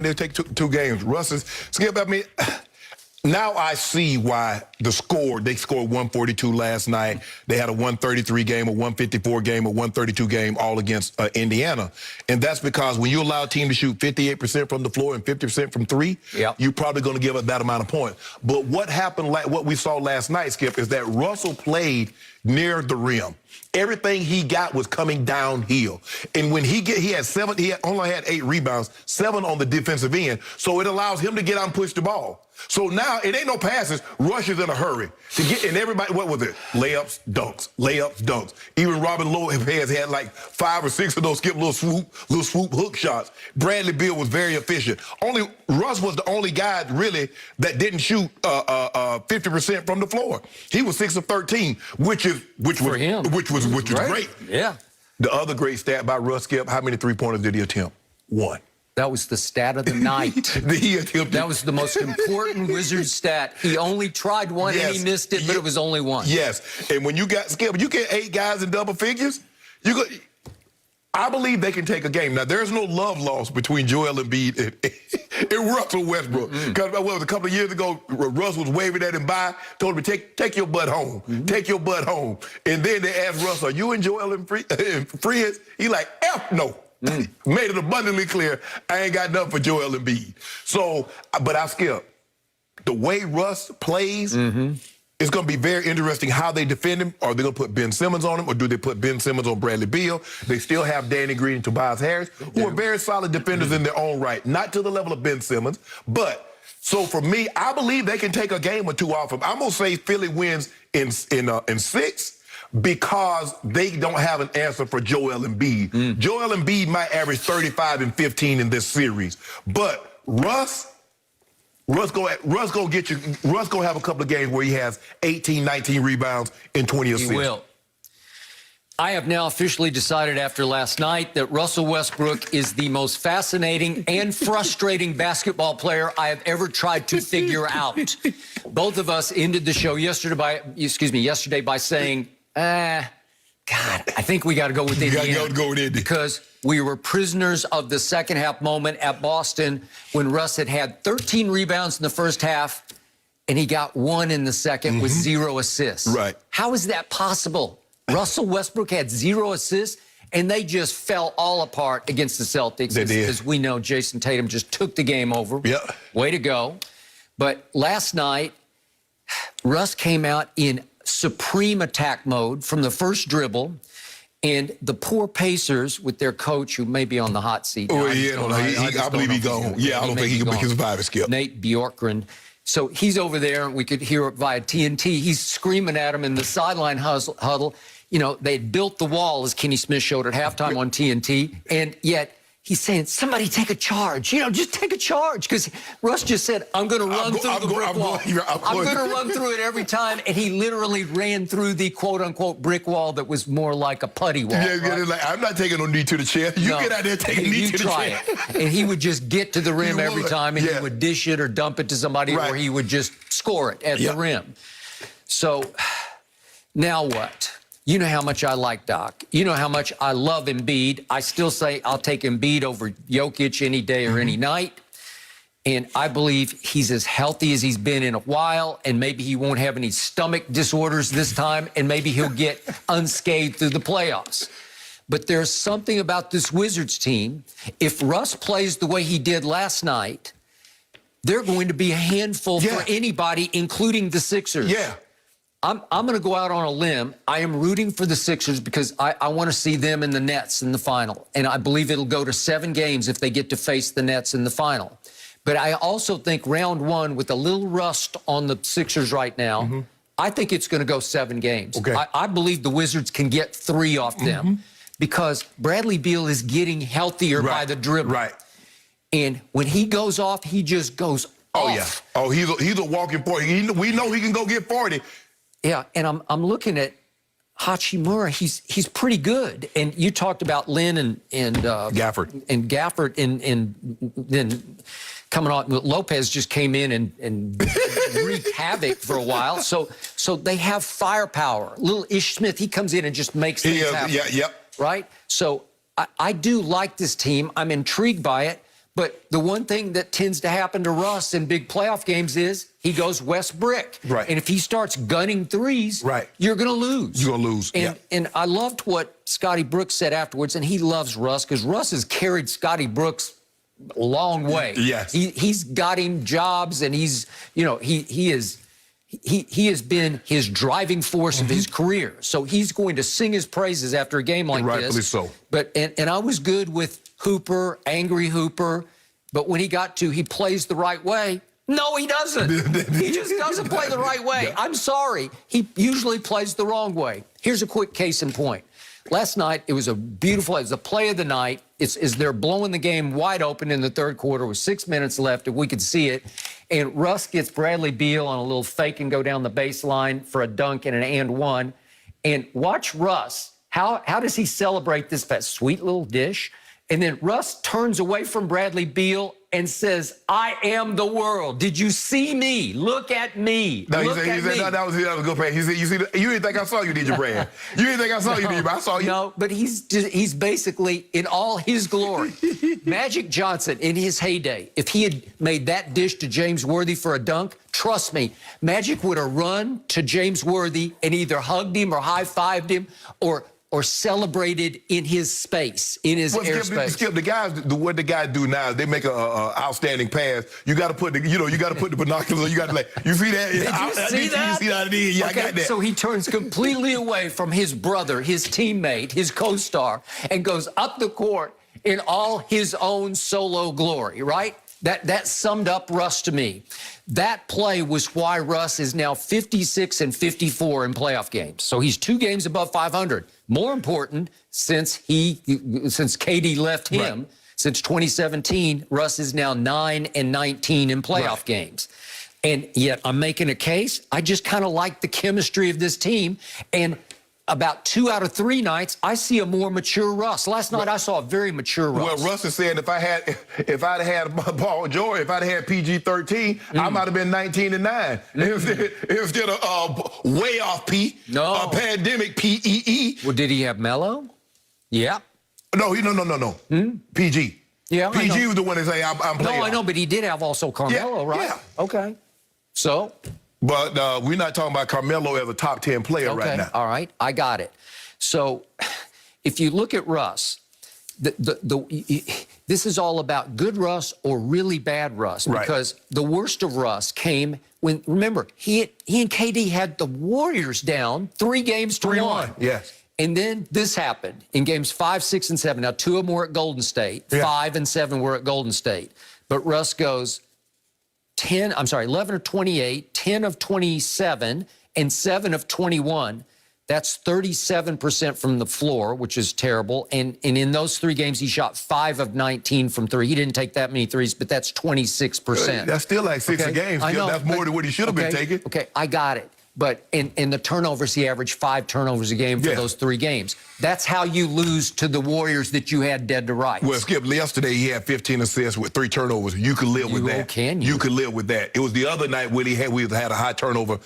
They'll take two games. Russ is, Skip, I mean, now I see why they scored 142 last night. They had a 133 game, a 154 game, a 132 game, all against Indiana. And that's because when you allow a team to shoot 58% from the floor and 50% from three, you're probably going to give up that amount of points. But what happened, what we saw last night, Skip, is that Russell played near the rim. Everything he got was coming downhill. And when he only had 8 rebounds, 7 on the defensive end. So it allows him to get out and push the ball. So now it ain't no passes. Rush is in a hurry to get, and everybody, what was it? Layups, dunks, layups, dunks. Even Robin Lopez had like 5 or 6 of those skip little swoop hook shots. Bradley Beal was very efficient. Russ was the only guy really that didn't shoot 50% from the floor. He was 6 of 13, which was great. Yeah. The other great stat by Russ, Skip, how many three-pointers did he attempt? 1. That was the stat of the night. That was the most important Wizards stat. He only tried one and he missed it, but it was only 1. Yes. And when you got, Skip, you get 8 guys in double figures, I believe they can take a game. Now, there's no love lost between Joel Embiid and Russell Westbrook. Because a couple of years ago, Russ was waving at him by, told him, take your butt home. Take your butt home. And then they asked Russ, are you and Joel friends? He like, F no. Made it abundantly clear, I ain't got nothing for Joel Embiid. So, but I Skip, the way Russ plays, it's going to be very interesting how they defend him. Are they going to put Ben Simmons on him, or do they put Ben Simmons on Bradley Beal? They still have Danny Green and Tobias Harris, who are very solid defenders in their own right. Not to the level of Ben Simmons, but so for me, I believe they can take a game or 2 off him. I'm going to say Philly wins in 6. Because they don't have an answer for Joel Embiid. Joel Embiid might average 35 and 15 in this series, but Russ gonna have a couple of games where he has 18, 19 rebounds and 20 assists. He will. I have now officially decided after last night that Russell Westbrook is the most fascinating and frustrating basketball player I have ever tried to figure out. Both of us ended the show yesterday by saying, God, I think we got to go with Indiana. You got to go with Indy. Because we were prisoners of the second half moment at Boston when Russ had 13 rebounds in the first half and he got 1 in the second with 0 assists. Right. How is that possible? Russell Westbrook had 0 assists and they just fell all apart against the Celtics. They did. As we know, Jason Tatum just took the game over. Yep. Way to go. But last night, Russ came out in supreme attack mode from the first dribble, and the poor Pacers with their coach, who may be on the hot seat. Oh, I believe he's gone. Yeah, I don't think he can survive, Skip. Nate Bjorkgren. So he's over there, and we could hear it via TNT. He's screaming at him in the sideline huddle. You know, they had built the wall, as Kenny Smith showed at halftime on TNT, and yet he's saying, somebody take a charge. You know, just take a charge. Because Russ just said, I'm going to run through the brick wall. I'm going to run through it every time. And he literally ran through the quote-unquote brick wall that was more like a putty wall. Yeah, like, I'm not taking no knee to the chest. You get out there taking a knee to the chest. And he would just get to the rim every time, and he would dish it or dump it to somebody, or he would just score it at the rim. So now what? You know how much I like Doc. You know how much I love Embiid. I still say I'll take Embiid over Jokic any day or any night. And I believe he's as healthy as he's been in a while, and maybe he won't have any stomach disorders this time, and maybe he'll get unscathed through the playoffs. But there's something about this Wizards team. If Russ plays the way he did last night, they're going to be a handful for anybody, including the Sixers. Yeah. I'm going to go out on a limb. I am rooting for the Sixers because I want to see them and the Nets in the final. And I believe it'll go to 7 games if they get to face the Nets in the final. But I also think round 1, with a little rust on the Sixers right now, I think it's going to go 7 games. Okay. I believe the Wizards can get 3 off them because Bradley Beal is getting healthier by the dribble. Right. And when he goes off, he just goes off. Oh, yeah. Oh, he's a walking 40. We know he can go get 40. Yeah, and I'm looking at Hachimura. He's pretty good. And you talked about Lynn and Gafford. And Gafford, and then coming on, Lopez just came in and wreaked havoc for a while. So they have firepower. Little Ish Smith, he comes in and just makes things happen. Yeah, Right? So I do like this team. I'm intrigued by it. But the one thing that tends to happen to Russ in big playoff games is he goes Westbrook. Right. And if he starts gunning threes, you're going to lose. You're going to lose, And I loved what Scotty Brooks said afterwards, and he loves Russ because Russ has carried Scotty Brooks a long way. Yes. He's got him jobs, and he's, you know, he has been his driving force of his career. So he's going to sing his praises after a game like Rightfully this. so. But and I was good with Hooper, angry Hooper, but when he plays the right way. No, he doesn't. He just doesn't play the right way. Yeah. I'm sorry. He usually plays the wrong way. Here's a quick case in point. Last night, it was a play of the night. It's they're blowing the game wide open in the third quarter with 6 minutes left, if we could see it. And Russ gets Bradley Beal on a little fake and go down the baseline for a dunk and an and one. And watch Russ. How does he celebrate this sweet little dish? And then Russ turns away from Bradley Beal and says, "I am the world. Did you see me? Look at me. No, Look at me." that was a good play. He said, you didn't think I saw you, did you, Brad? You didn't think I saw you, did you? But I saw you. No, but he's basically in all his glory. Magic Johnson, in his heyday, if he had made that dish to James Worthy for a dunk, trust me, Magic would have run to James Worthy and either hugged him or high-fived him or celebrated in his space, in his airspace. Skip, what the guys do now is they make a outstanding pass. You got to put the binoculars on. You got to you see that? Did you see that? You see that? Yeah, okay, I got that. So he turns completely away from his brother, his teammate, his co-star, and goes up the court in all his own solo glory, right? That summed up Russ to me. That play was why Russ is now 56 and 54 in playoff games. So he's 2 games above 500. More important, since KD left him, since 2017, Russ is now 9 and 19 in playoff games. And yet I'm making a case. I just kind of like the chemistry of this team. And about 2 out of 3 nights, I see a more mature Russ. Last night, I saw a very mature Russ. Well, Russ is saying if I'd had Paul George, if I'd had PG-13, I might have been 19 and 9. Instead of way off P, pandemic PEE. Well, did he have Melo? Yeah. No. PG. Yeah, PG was the one that say I'm playing. No, I know, but he did have also Carmelo, right? Yeah. Okay. So. But we're not talking about Carmelo as a top 10 player right now. All right, I got it. So if you look at Russ, this is all about good Russ or really bad Russ, because the worst of Russ came when, remember, he and KD had the Warriors down 3 games to 1. Yes. And then this happened in games 5, 6, and 7. Now, 2 of them were at Golden State. 5 and 7 were at Golden State. But Russ goes 11 of 28, 10 of 27, and 7 of 21. That's 37% from the floor, which is terrible. And in those 3 games, he shot 5 of 19 from 3. He didn't take that many threes, but that's 26%. That's still like 6 a game. I know, that's more than what he should have been taking. Okay, I got it. But in the turnovers, he averaged 5 turnovers a game for those 3 games. That's how you lose to the Warriors that you had dead to rights. Well, Skip, yesterday he had 15 assists with 3 turnovers. You could live with that. Can you? You could live with that. It was the other night when we had a high turnover.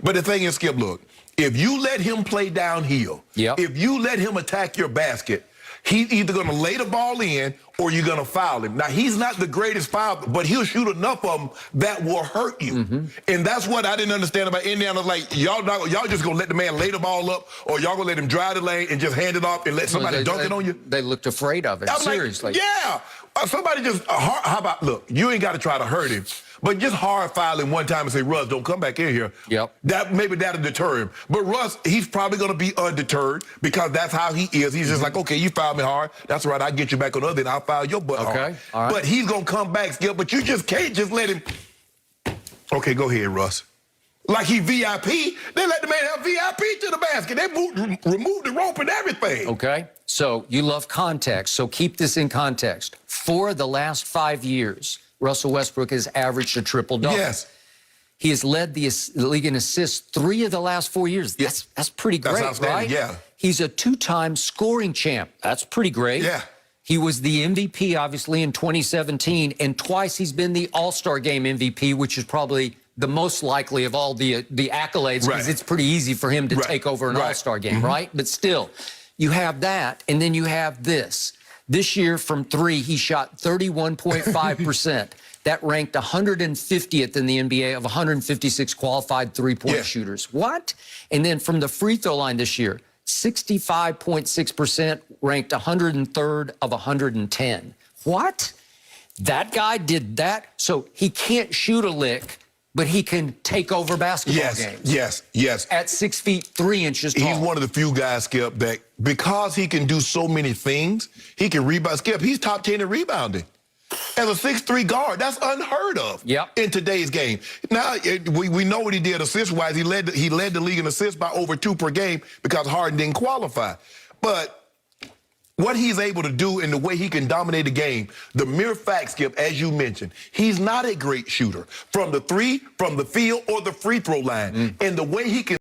But the thing is, Skip, look, if you let him play downhill, if you let him attack your basket, he's either going to lay the ball in or you're going to foul him. Now, he's not the greatest fouler, but he'll shoot enough of them that will hurt you. And that's what I didn't understand about Indiana. Like, y'all just going to let the man lay the ball up, or y'all going to let him drive the lane and just hand it off and let somebody dunk it on you? They looked afraid of it, seriously. Like, somebody just, how about, look, you ain't got to try to hurt him. But just hard fouling one time and say, Russ, don't come back in here. Maybe that'll deter him. But Russ, he's probably going to be undeterred because that's how he is. He's just like, okay, you fouled me hard. That's right. I'll get you back on the other end. I'll foul your butt hard. All right. But he's going to come back, Skip. But you just can't just let him. Okay, go ahead, Russ. Like he VIP. They let the man have VIP to the basket. They removed the rope and everything. Okay. So you love context. So keep this in context. For the last 5 years, Russell Westbrook has averaged a triple-double. Yes. He has led the league in assists 3 of the last 4 years. That's pretty great, right? Yeah. He's a 2-time scoring champ. That's pretty great. Yeah. He was the MVP, obviously, in 2017, and twice he's been the All-Star Game MVP, which is probably the most likely of all the accolades, because it's pretty easy for him to take over an All-Star Game, right? But still, you have that, and then you have this. This year from three, he shot 31.5%. That ranked 150th in the NBA of 156 qualified three-point shooters. What? And then from the free throw line this year, 65.6%, ranked 103rd of 110. What? That guy did that? So he can't shoot a lick, but he can take over basketball games. Yes. At 6 feet 3 inches tall. He's one of the few guys, Skip, that because he can do so many things, he can rebound. Skip, he's top 10 in rebounding. As a 6'3" guard, that's unheard of in today's game. Now, we know what he did assist-wise. He led the league in assists by over 2 per game because Harden didn't qualify. But what he's able to do and the way he can dominate the game, the mere fact, Skip, as you mentioned, he's not a great shooter from the three, from the field, or the free throw line. And the way he can